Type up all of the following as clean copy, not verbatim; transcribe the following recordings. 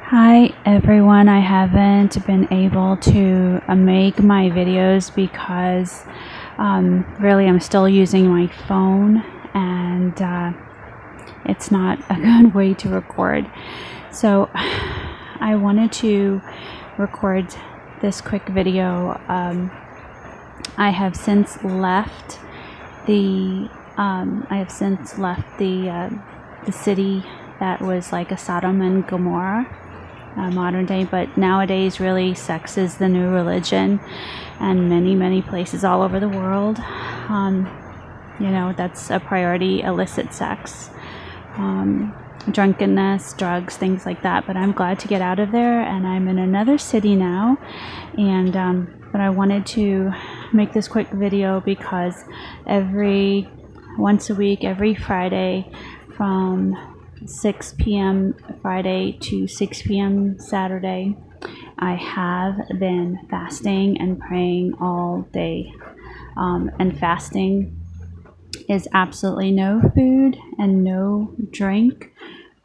Hi everyone, I haven't been able to make my videos because really I'm still using my phone and it's not a good way to record. So I wanted to record this quick video. I have since left the the city that was like a Sodom and Gomorrah. Modern day, but nowadays really sex is the new religion, and many places all over the world, that's a priority: illicit sex, drunkenness, drugs, things like that. But I'm glad to get out of there, and I'm in another city now, and but I wanted to make this quick video because once a week, every Friday from 6 p.m. Friday to 6 p.m. Saturday, I have been fasting and praying all day. And fasting is absolutely no food and no drink.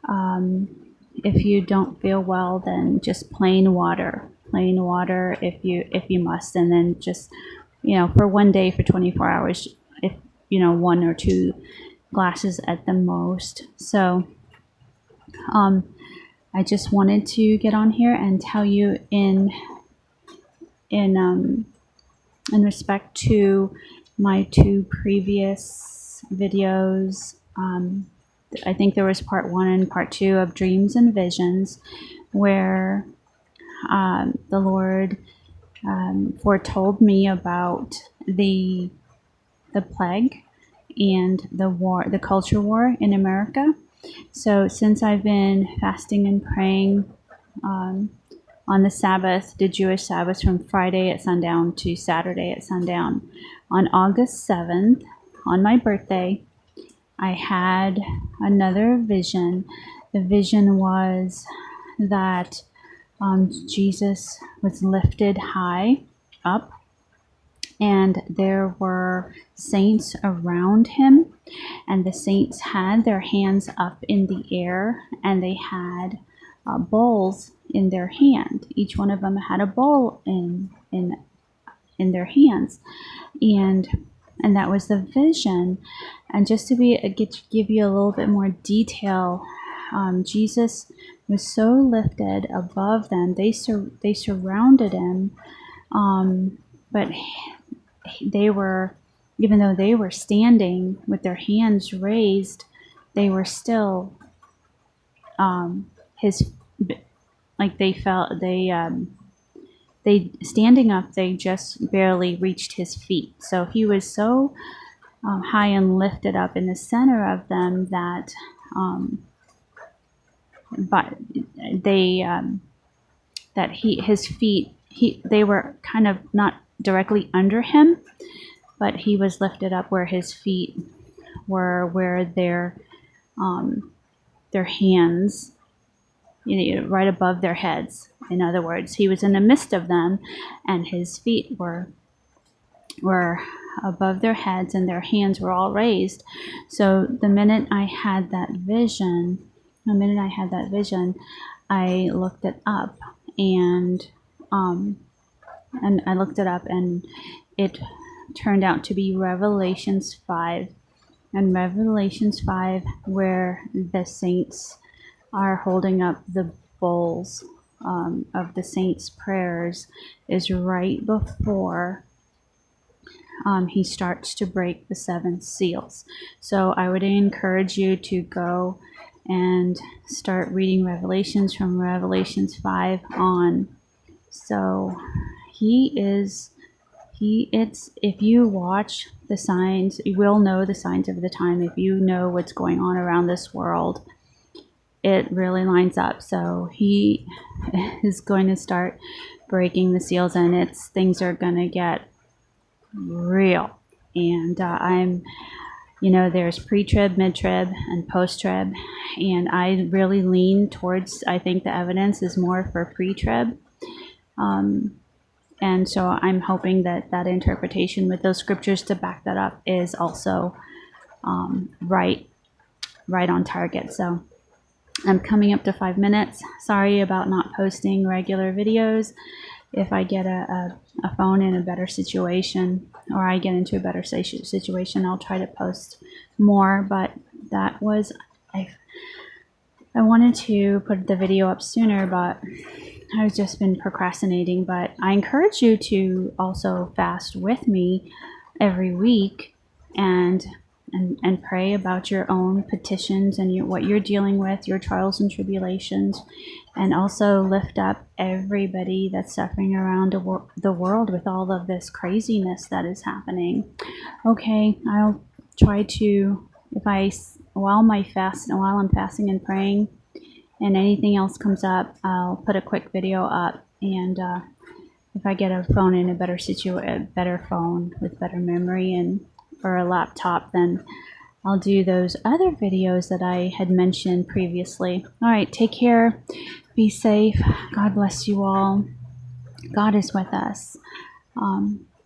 If you don't feel well, then just plain water if you must, and then just for one day for 24 hours, if one or two glasses at the most. So I just wanted to get on here and tell you in respect to my two previous videos. I think there was part 1 and part 2 of dreams and visions, where the Lord foretold me about the plague and the culture war in America. So since I've been fasting and praying on the Sabbath, the Jewish Sabbath, from Friday at sundown to Saturday at sundown, on August 7th, on my birthday, I had another vision. The vision was that Jesus was lifted high up, and there were saints around him, and the saints had their hands up in the air, and they had bowls in their hand. Each one of them had a bowl in their hands, and that was the vision. And just to give you a little bit more detail, Jesus was so lifted above them. They surrounded him, but they were, even though they were standing with their hands raised, they were still they standing up, they just barely reached his feet. So he was so high and lifted up in the center of them that his feet, they were kind of not directly under him, but he was lifted up where his feet were, where their hands, right above their heads. In other words, he was in the midst of them, and his feet were above their heads, and their hands were all raised. So the minute I had that vision, I looked it up, and I looked it up, and it turned out to be Revelations 5. And Revelations 5, where the saints are holding up the bowls of the saints' prayers, is right before he starts to break the 7 seals. So I would encourage you to go and start reading Revelations from Revelations 5 on. So if you watch the signs, you will know the signs of the time. If you know what's going on around this world, it really lines up. So he is going to start breaking the seals, and things are going to get real. And there's pre-trib, mid-trib, and post-trib, and I really lean towards, I think the evidence is more for pre-trib. And so I'm hoping that interpretation with those scriptures to back that up is also right on target. So I'm coming up to 5 minutes. Sorry about not posting regular videos. If I get a phone in a better situation, or I get into a better situation, I'll try to post more. But that was, I wanted to put the video up sooner, but I've just been procrastinating. But I encourage you to also fast with me every week and pray about your own petitions and what you're dealing with, your trials and tribulations, and also lift up everybody that's suffering around the world with all of this craziness that is happening. Okay, I'll try to, while I'm fasting and praying, and anything else comes up, I'll put a quick video up. And if I get a phone in a better phone with better memory or a laptop, then I'll do those other videos that I had mentioned previously. All right, take care. Be safe. God bless you all. God is with us.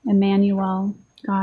Emmanuel, God.